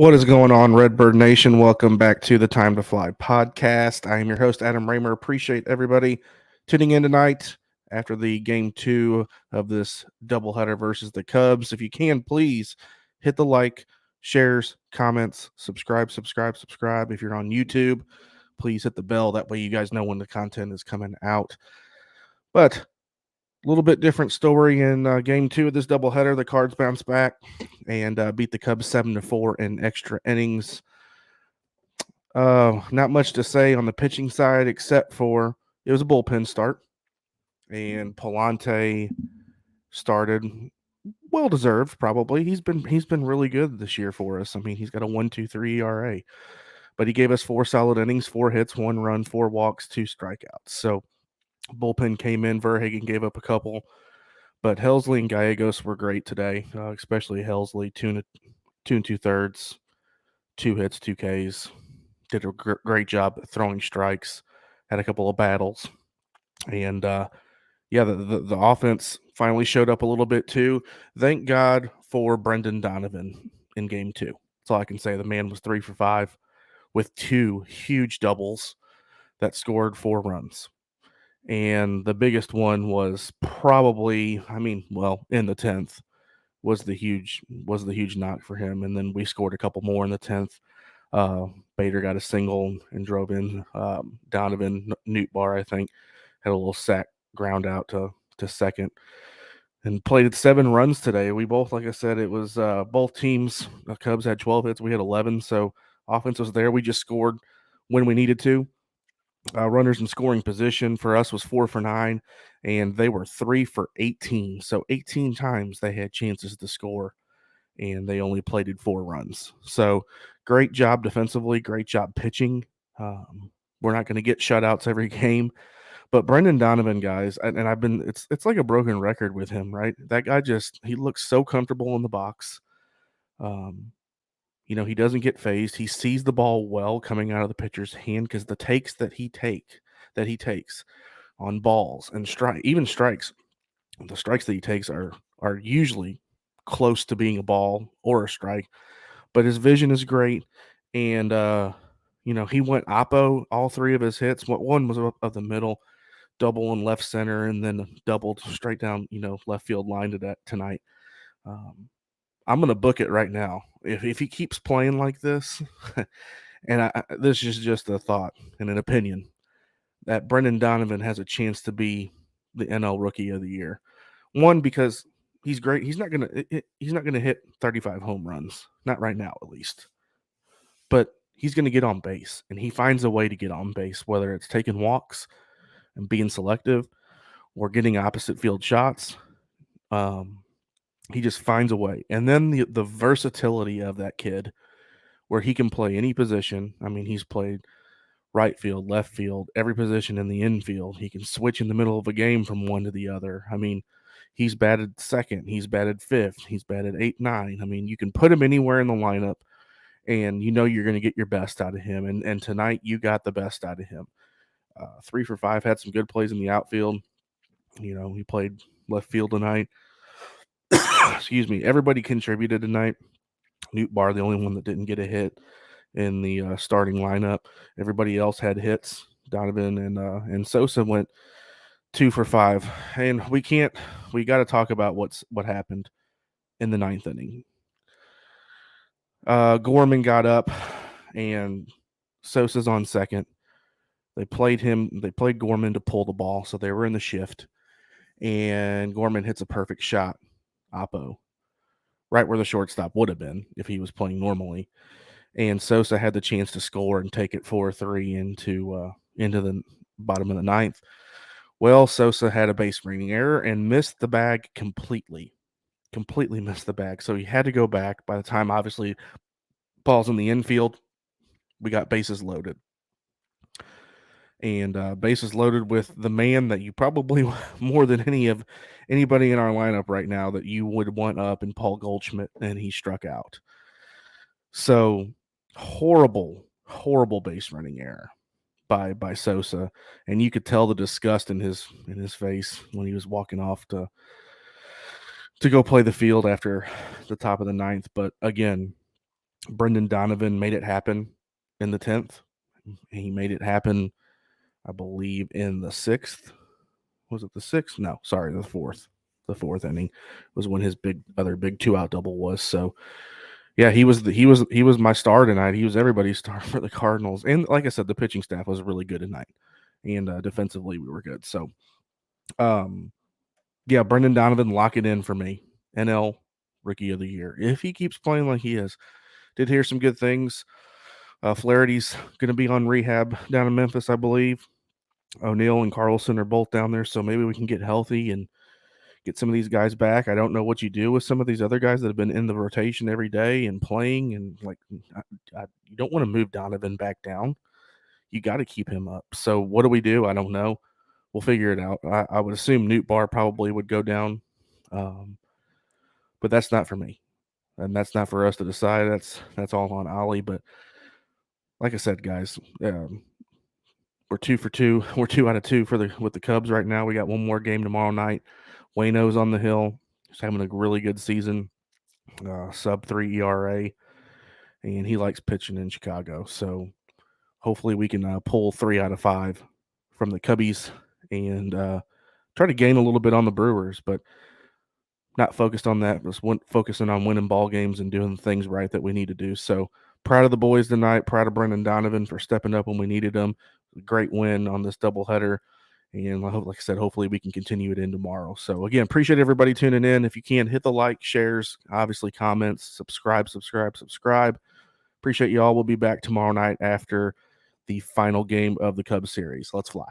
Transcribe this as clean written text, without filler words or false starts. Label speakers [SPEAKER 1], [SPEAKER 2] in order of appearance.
[SPEAKER 1] What is going on, Redbird Nation? Welcome back to the Time to Fly podcast. I am your host, Adam Raymer. Appreciate everybody tuning in tonight after the game two of this doubleheader versus the Cubs. If you can, please hit the like, shares, comments, subscribe. If you're on YouTube, please hit the bell. That way you guys know when the content is coming out. But a little bit different story in game two of this doubleheader. The Cards bounced back and beat the Cubs 7-4 in extra innings. Not much to say on the pitching side except for it was a bullpen start, and Palante started well deserved. Probably he's been really good this year for us. I mean, he's got a 1.23 ERA, but he gave us 4 solid innings, 4 hits, 1 run, 4 walks, 2 strikeouts. So bullpen came in. Verhagen gave up a couple, but Helsley and Gallegos were great today, especially Helsley, 2 2.3, 2 hits, 2 Ks. Did a great job throwing strikes, had a couple of battles. And the offense finally showed up a little bit too. Thank God for Brendan Donovan in game two. That's all I can say. The man was 3 for 5 with 2 huge doubles that scored 4 runs. And the biggest one was probably, in the 10th was the huge knock for him. And then we scored a couple more in the 10th. Bader got a single and drove in. Donovan Newtbar, I think, had a little sack ground out to second and played 7 runs today. We both, like I said, it was both teams. The Cubs had 12 hits. We had 11. So offense was there. We just scored when we needed to. Runners in scoring position for us was 4 for 9, and they were 3 for 18. So 18 times they had chances to score, and they only plated 4 runs. So great job defensively, great job pitching. We're not going to get shutouts every game, but Brendan Donovan, guys, and I've been it's like a broken record with him, right? That guy he looks so comfortable in the box. He doesn't get phased. He sees the ball well coming out of the pitcher's hand because the takes that he takes on balls and even strikes, the strikes that he takes are usually close to being a ball or a strike. But his vision is great, and he went oppo all 3 of his hits. One was up the middle, double in left center, and then doubled straight down left field line to that tonight. I'm going to book it right now. If he keeps playing like this, and this is just a thought and an opinion, that Brendan Donovan has a chance to be the NL Rookie of the Year. One, because he's great. He's not gonna hit 35 home runs, not right now at least. But he's gonna get on base, and he finds a way to get on base, whether it's taking walks and being selective or getting opposite field shots. He just finds a way. And then the versatility of that kid, where he can play any position. I mean, he's played right field, left field, every position in the infield. He can switch in the middle of a game from one to the other. I mean, he's batted second, he's batted fifth, he's batted 8, 9. I mean, you can put him anywhere in the lineup, and you're going to get your best out of him. And tonight, you got the best out of him. 3 for 5, had some good plays in the outfield. He played left field tonight. Excuse me. Everybody contributed tonight. Newtbar, the only one that didn't get a hit in the starting lineup. Everybody else had hits. Donovan and Sosa went 2 for 5, and we got to talk about what happened in the 9th inning. Gorman got up, and Sosa's on second. They played Gorman to pull the ball, so they were in the shift, and Gorman hits a perfect shot, oppo, right where the shortstop would have been if he was playing normally. And Sosa had the chance to score and take it 4-3 into the bottom of the 9th. Well, Sosa had a base running error and missed the bag completely missed the bag. So he had to go back. By the time, obviously, ball's in the infield, we got bases loaded. And bases loaded with the man that you probably, more than anybody in our lineup right now, that you would want up in Paul Goldschmidt, and he struck out. So horrible base running error by Sosa, and you could tell the disgust in his face when he was walking off to go play the field after the top of the 9th. But again, Brendan Donovan made it happen in the 10th. He made it happen, I believe, in the 6th. Was it the 6th? No, sorry, the 4th. The 4th inning was when his big 2-out double was. So yeah, he was my star tonight. He was everybody's star for the Cardinals. And like I said, the pitching staff was really good tonight. And defensively we were good. So yeah, Brendan Donovan, lock it in for me. NL Rookie of the Year. If he keeps playing like he is. Did hear some good things. Flaherty's going to be on rehab down in Memphis, I believe. O'Neill and Carlson are both down there, so maybe we can get healthy and get some of these guys back. I don't know what you do with some of these other guys that have been in the rotation every day and playing, and like you don't want to move Donovan back down. You got to keep him up. So what do we do? I don't know. We'll figure it out. I would assume Newt Bar probably would go down, but that's not for me, and that's not for us to decide. That's all on Ollie. But like I said, guys, we're 2 for 2. We're 2 out of 2 with the Cubs right now. We got one more game tomorrow night. Waino's on the hill. He's having a really good season, sub-3 ERA, and he likes pitching in Chicago. So hopefully we can pull 3 out of 5 from the Cubbies and try to gain a little bit on the Brewers, but not focused on that. Just focusing on winning ball games and doing things right that we need to do. So proud of the boys tonight. Proud of Brendan Donovan for stepping up when we needed him. Great win on this doubleheader. And like I said, hopefully we can continue it in tomorrow. So again, appreciate everybody tuning in. If you can, hit the like, shares, obviously comments, subscribe. Appreciate you all. We'll be back tomorrow night after the final game of the Cubs series. Let's fly.